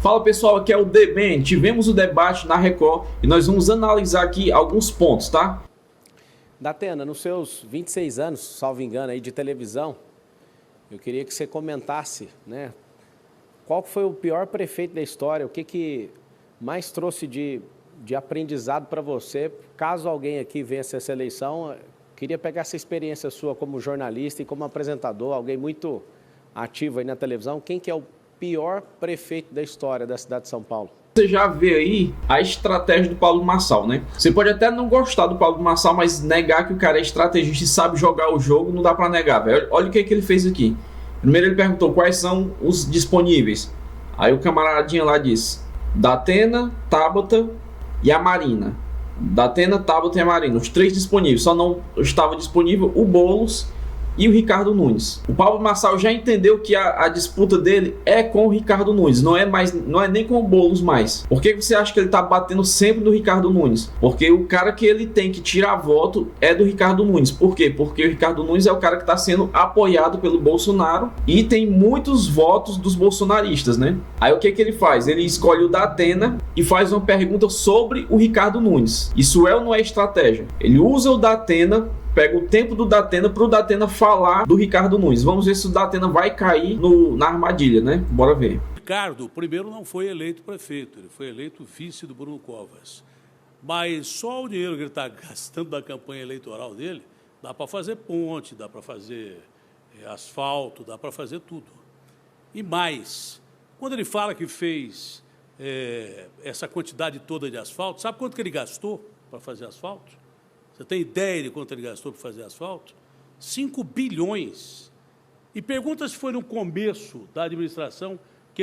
Fala pessoal, aqui é o DBN. Tivemos o debate na Record e nós vamos analisar aqui alguns pontos, tá? Datena, nos seus 26 anos, salvo engano, aí de televisão, eu queria que você comentasse, né? Qual foi o pior prefeito da história? O que mais trouxe de aprendizado para você? Caso alguém aqui vença essa eleição, queria pegar essa experiência sua como jornalista e como apresentador, alguém muito ativo aí na televisão. Quem que é o pior prefeito da história da cidade de São Paulo? Você já vê aí a estratégia do Pablo Marçal, né? Você pode até não gostar do Pablo Marçal, mas negar que o cara é estrategista e sabe jogar o jogo, não dá para negar, velho. Olha o que ele fez aqui. Primeiro ele perguntou quais são os disponíveis. Aí o camaradinha lá disse: Datena, Tabata e a Marina. Datena, Tabata e a Marina, os três disponíveis. Só não estava disponível o Boulos e o Ricardo Nunes. O Pablo Marçal já entendeu que a disputa dele é com o Ricardo Nunes, não é nem com o Boulos mais. Por que você acha que ele tá batendo sempre no Ricardo Nunes? Porque o cara que ele tem que tirar voto é do Ricardo Nunes. Por quê? Porque o Ricardo Nunes é o cara que está sendo apoiado pelo Bolsonaro e tem muitos votos dos bolsonaristas, né? Aí o que ele faz? Ele escolhe o Datena e faz uma pergunta sobre o Ricardo Nunes. Isso é ou não é estratégia? Ele usa o Datena, pega o tempo do Datena para o Datena falar do Ricardo Nunes. Vamos ver se o Datena vai cair na armadilha, né? Bora ver. Ricardo, primeiro, não foi eleito prefeito, ele foi eleito vice do Bruno Covas. Mas só o dinheiro que ele está gastando da campanha eleitoral dele, dá para fazer ponte, dá para fazer asfalto, dá para fazer tudo. E mais, quando ele fala que fez essa quantidade toda de asfalto, sabe quanto que ele gastou para fazer asfalto? Você tem ideia de quanto ele gastou para fazer asfalto? 5 bilhões. E pergunta se foi no começo da administração que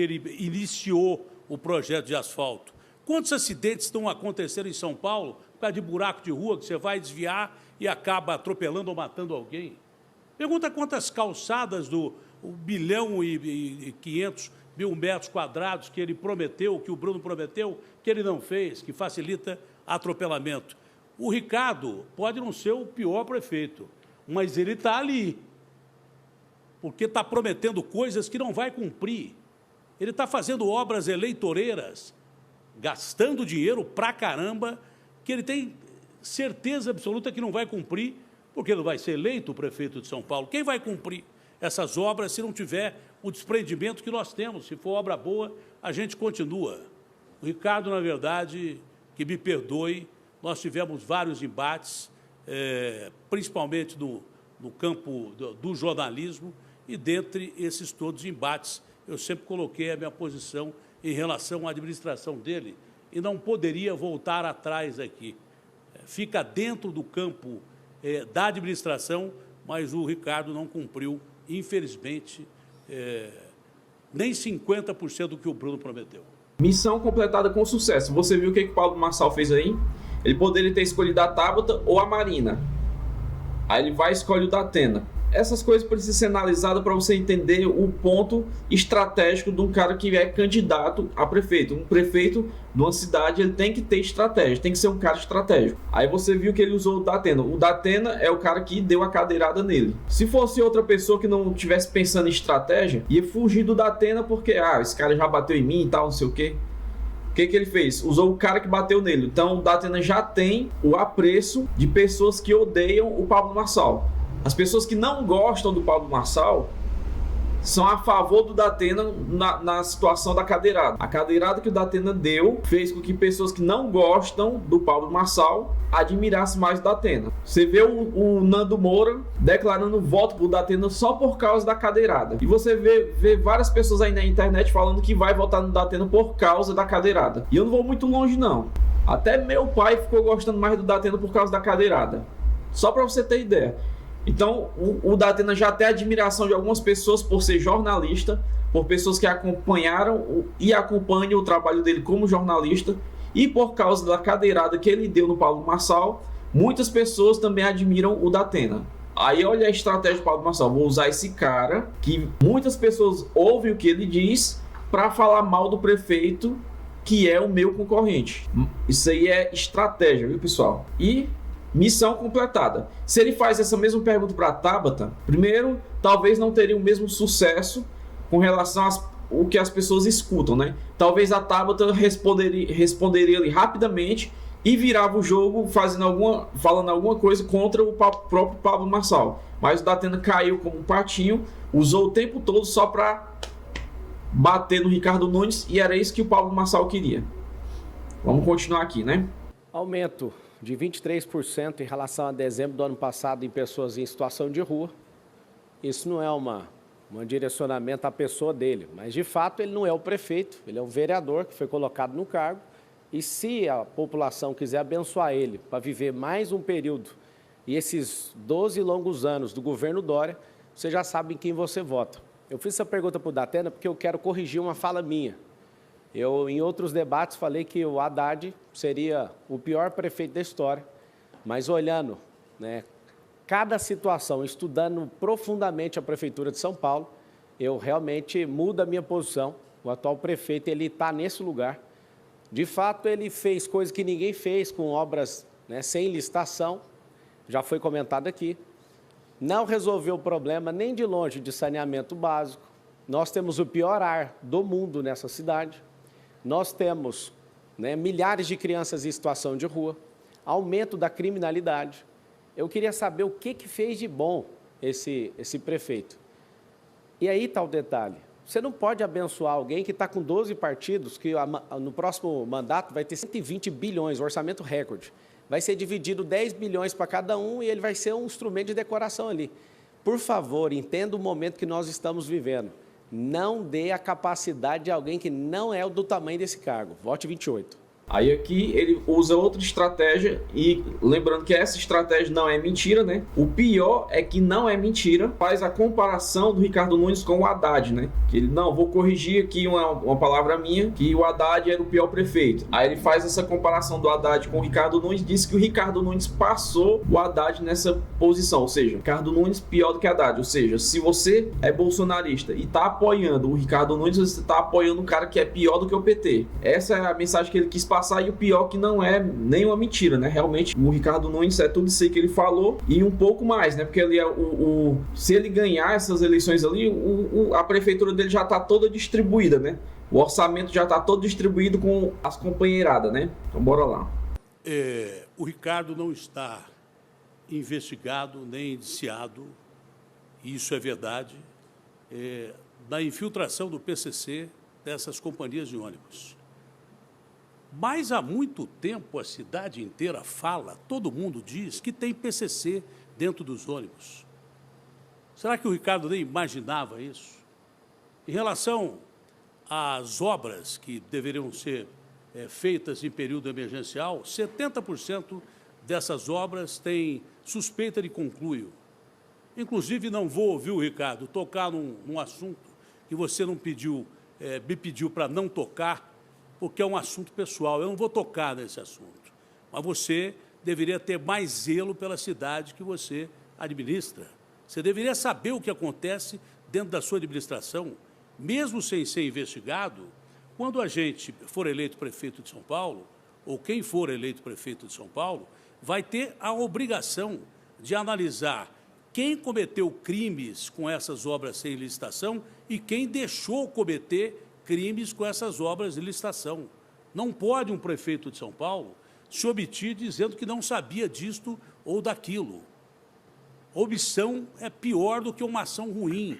ele iniciou o projeto de asfalto. Quantos acidentes estão acontecendo em São Paulo por causa de buraco de rua que você vai desviar e acaba atropelando ou matando alguém? Pergunta quantas calçadas do 1 bilhão e 500 mil metros quadrados que ele prometeu, que o Bruno prometeu, que ele não fez, que facilita atropelamento. O Ricardo pode não ser o pior prefeito, mas ele está ali, porque está prometendo coisas que não vai cumprir. Ele está fazendo obras eleitoreiras, gastando dinheiro pra caramba, que ele tem certeza absoluta que não vai cumprir, porque não vai ser eleito o prefeito de São Paulo. Quem vai cumprir essas obras se não tiver o desprendimento que nós temos? Se for obra boa, a gente continua. O Ricardo, na verdade, que me perdoe, nós tivemos vários embates, principalmente no campo do jornalismo, e dentre esses todos embates, eu sempre coloquei a minha posição em relação à administração dele e não poderia voltar atrás aqui. Fica dentro do campo da administração, mas o Ricardo não cumpriu, infelizmente, nem 50% do que o Bruno prometeu. Missão completada com sucesso. Você viu o que o Pablo Marçal fez aí? Ele poderia ter escolhido a Tabata ou a Marina. Aí ele vai e escolhe o Datena. Essas coisas precisam ser analisadas para você entender o ponto estratégico de um cara que é candidato a prefeito. Um prefeito de uma cidade, ele tem que ter estratégia, tem que ser um cara estratégico. Aí você viu que ele usou o Datena. O Datena é o cara que deu a cadeirada nele. Se fosse outra pessoa que não estivesse pensando em estratégia, ia fugir do Datena porque, esse cara já bateu em mim e tal, não sei o quê. O que ele fez? Usou o cara que bateu nele. Então o Datena já tem o apreço de pessoas que odeiam o Pablo Marçal. As pessoas que não gostam do Pablo Marçal são a favor do Datena na situação da cadeirada. A cadeirada que o Datena deu fez com que pessoas que não gostam do Pablo Marçal admirassem mais o Datena. Você vê o Nando Moura declarando voto pro Datena só por causa da cadeirada. E você vê várias pessoas aí na internet falando que vai votar no Datena por causa da cadeirada. E eu não vou muito longe, não. Até meu pai ficou gostando mais do Datena por causa da cadeirada. Só para você ter ideia. Então, o Datena já tem admiração de algumas pessoas por ser jornalista, por pessoas que acompanharam e acompanham o trabalho dele como jornalista, e por causa da cadeirada que ele deu no Pablo Marçal, muitas pessoas também admiram o Datena. Aí olha a estratégia do Pablo Marçal: vou usar esse cara, que muitas pessoas ouvem o que ele diz, para falar mal do prefeito, que é o meu concorrente. Isso aí é estratégia, viu, pessoal? E missão completada. Se ele faz essa mesma pergunta para a Tabata, primeiro, talvez não teria o mesmo sucesso com relação o que as pessoas escutam, né? Talvez a Tabata responderia ali rapidamente e virava o jogo falando alguma coisa contra o próprio Pablo Marçal. Mas o Datena caiu como um patinho, usou o tempo todo só para bater no Ricardo Nunes, e era isso que o Pablo Marçal queria. Vamos continuar aqui, né? Aumento de 23% em relação a dezembro do ano passado em pessoas em situação de rua. Isso não é um direcionamento à pessoa dele, mas de fato ele não é o prefeito, ele é um vereador que foi colocado no cargo, e se a população quiser abençoar ele para viver mais um período e esses 12 longos anos do governo Dória, você já sabe em quem você vota. Eu fiz essa pergunta para o Datena porque eu quero corrigir uma fala minha. Eu, em outros debates, falei que o Haddad seria o pior prefeito da história, mas olhando, né, cada situação, estudando profundamente a Prefeitura de São Paulo, eu realmente mudo a minha posição. O atual prefeito está nesse lugar. De fato, ele fez coisas que ninguém fez, com obras, né, sem licitação, já foi comentado aqui. Não resolveu o problema nem de longe de saneamento básico. Nós temos o pior ar do mundo nessa cidade. Nós temos, né, milhares de crianças em situação de rua, aumento da criminalidade. Eu queria saber o que fez de bom esse prefeito. E aí está o detalhe. Você não pode abençoar alguém que está com 12 partidos, que no próximo mandato vai ter 120 bilhões, orçamento recorde. Vai ser dividido 10 bilhões para cada um e ele vai ser um instrumento de decoração ali. Por favor, entenda o momento que nós estamos vivendo. Não dê a capacidade de alguém que não é do tamanho desse cargo. Vote 28. Aí aqui ele usa outra estratégia, e lembrando que essa estratégia não é mentira, né? O pior é que não é mentira. Faz a comparação do Ricardo Nunes com o Haddad, né? Que ele, não, vou corrigir aqui uma palavra minha, que o Haddad era o pior prefeito. Aí ele faz essa comparação do Haddad com o Ricardo Nunes, diz que o Ricardo Nunes passou o Haddad nessa posição, ou seja, Ricardo Nunes pior do que Haddad. Ou seja, se você é bolsonarista e está apoiando o Ricardo Nunes, você está apoiando um cara que é pior do que o PT. Essa é a mensagem que ele quis passar. E o pior que não é nenhuma mentira, né? Realmente o Ricardo Nunes é tudo isso aí que ele falou e um pouco mais, né? Porque ele é se ele ganhar essas eleições ali, a prefeitura dele já está toda distribuída, né? O orçamento já está todo distribuído com as companheiradas, né? Então bora lá. O Ricardo não está investigado nem indiciado, e isso é verdade, da infiltração do PCC dessas companhias de ônibus. Mas há muito tempo a cidade inteira fala, todo mundo diz que tem PCC dentro dos ônibus. Será que o Ricardo nem imaginava isso? Em relação às obras que deveriam ser feitas em período emergencial, 70% dessas obras têm suspeita de conluio. Inclusive, não vou ouvir o Ricardo tocar num assunto que você não me pediu para não tocar, porque é um assunto pessoal. Eu não vou tocar nesse assunto. Mas você deveria ter mais zelo pela cidade que você administra. Você deveria saber o que acontece dentro da sua administração, mesmo sem ser investigado. Quando a gente for eleito prefeito de São Paulo, ou quem for eleito prefeito de São Paulo, vai ter a obrigação de analisar quem cometeu crimes com essas obras sem licitação e quem deixou cometer crimes com essas obras de licitação. Não pode um prefeito de São Paulo se omitir dizendo que não sabia disto ou daquilo. Omissão é pior do que uma ação ruim.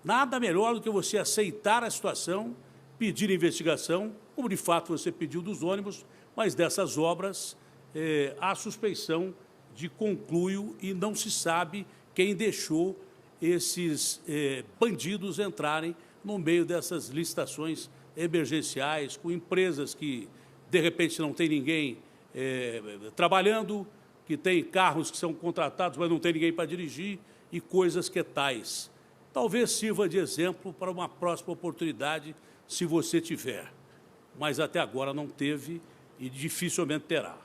Nada melhor do que você aceitar a situação, pedir investigação, como de fato você pediu dos ônibus, mas dessas obras há suspeição de conluio e não se sabe quem deixou esses bandidos entrarem no meio dessas licitações emergenciais, com empresas que, de repente, não tem ninguém trabalhando, que tem carros que são contratados, mas não tem ninguém para dirigir, e coisas que tais. Talvez sirva de exemplo para uma próxima oportunidade, se você tiver. Mas até agora não teve e dificilmente terá.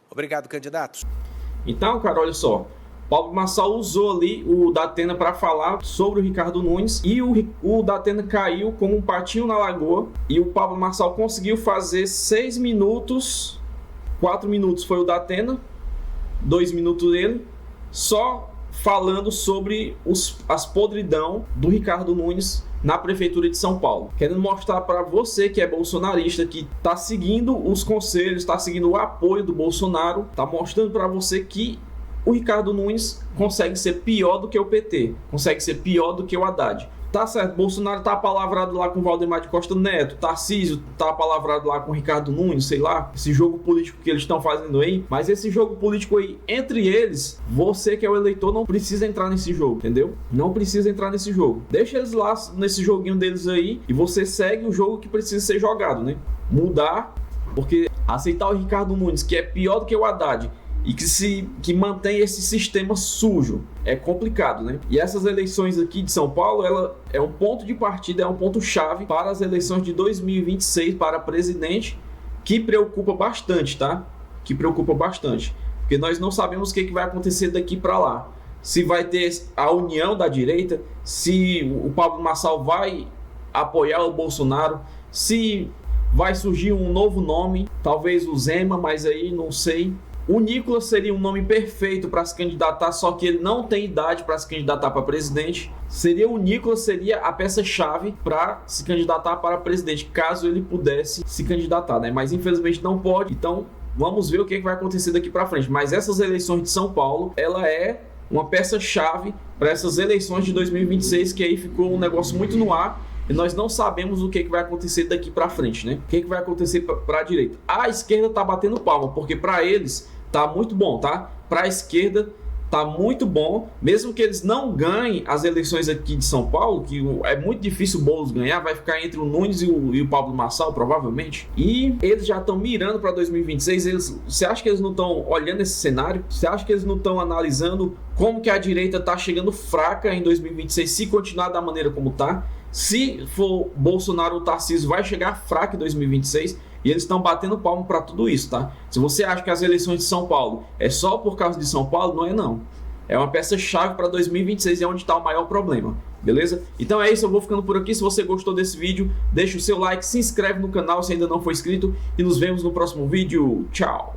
Obrigado, candidatos. Então, cara, olha só. Pablo Marçal usou ali o Datena para falar sobre o Ricardo Nunes e o Datena caiu como um patinho na lagoa e o Pablo Marçal conseguiu fazer 6 minutos, 4 minutos foi o Datena, 2 minutos dele, só falando sobre as podridão do Ricardo Nunes na Prefeitura de São Paulo. Querendo mostrar para você que é bolsonarista, que está seguindo os conselhos, está seguindo o apoio do Bolsonaro, está mostrando para você que o Ricardo Nunes consegue ser pior do que o PT, consegue ser pior do que o Haddad. Tá certo, Bolsonaro tá apalavrado lá com o Valdemar de Costa Neto, Tarcísio tá apalavrado lá com o Ricardo Nunes, sei lá, esse jogo político que eles estão fazendo aí, mas esse jogo político aí, entre eles, você que é o eleitor não precisa entrar nesse jogo, entendeu? Não precisa entrar nesse jogo. Deixa eles lá nesse joguinho deles aí e você segue o jogo que precisa ser jogado, né? Mudar, porque aceitar o Ricardo Nunes, que é pior do que o Haddad, e que mantém esse sistema sujo, é complicado, né? E essas eleições aqui de São Paulo, ela é um ponto de partida, é um ponto chave para as eleições de 2026 para presidente, que preocupa bastante, tá? Que preocupa bastante, porque nós não sabemos o que vai acontecer daqui para lá. Se vai ter a união da direita, se o Pablo Marçal vai apoiar o Bolsonaro, se vai surgir um novo nome, talvez o Zema, mas aí não sei. O Nicolas seria um nome perfeito para se candidatar, só que ele não tem idade para se candidatar para presidente. O Nicolas seria a peça-chave para se candidatar para presidente, caso ele pudesse se candidatar, né? Mas infelizmente não pode, então vamos ver o que vai acontecer daqui para frente. Mas essas eleições de São Paulo, ela é uma peça-chave para essas eleições de 2026, que aí ficou um negócio muito no ar. E nós não sabemos o que vai acontecer daqui para frente, né? O que vai acontecer para a direita? A esquerda tá batendo palma, porque para eles tá muito bom, tá? Para a esquerda tá muito bom, mesmo que eles não ganhem as eleições aqui de São Paulo, que é muito difícil o Boulos ganhar, vai ficar entre o Nunes e o Pablo Marçal, provavelmente. E eles já estão mirando para 2026. Você acha que eles não estão olhando esse cenário? Você acha que eles não estão analisando como que a direita tá chegando fraca em 2026, se continuar da maneira como tá? Se for Bolsonaro ou Tarcísio, vai chegar fraco em 2026 e eles estão batendo palmo para tudo isso, tá? Se você acha que as eleições de São Paulo é só por causa de São Paulo, não é não. É uma peça-chave para 2026 e é onde está o maior problema, beleza? Então é isso, eu vou ficando por aqui. Se você gostou desse vídeo, deixa o seu like, se inscreve no canal se ainda não for inscrito e nos vemos no próximo vídeo. Tchau!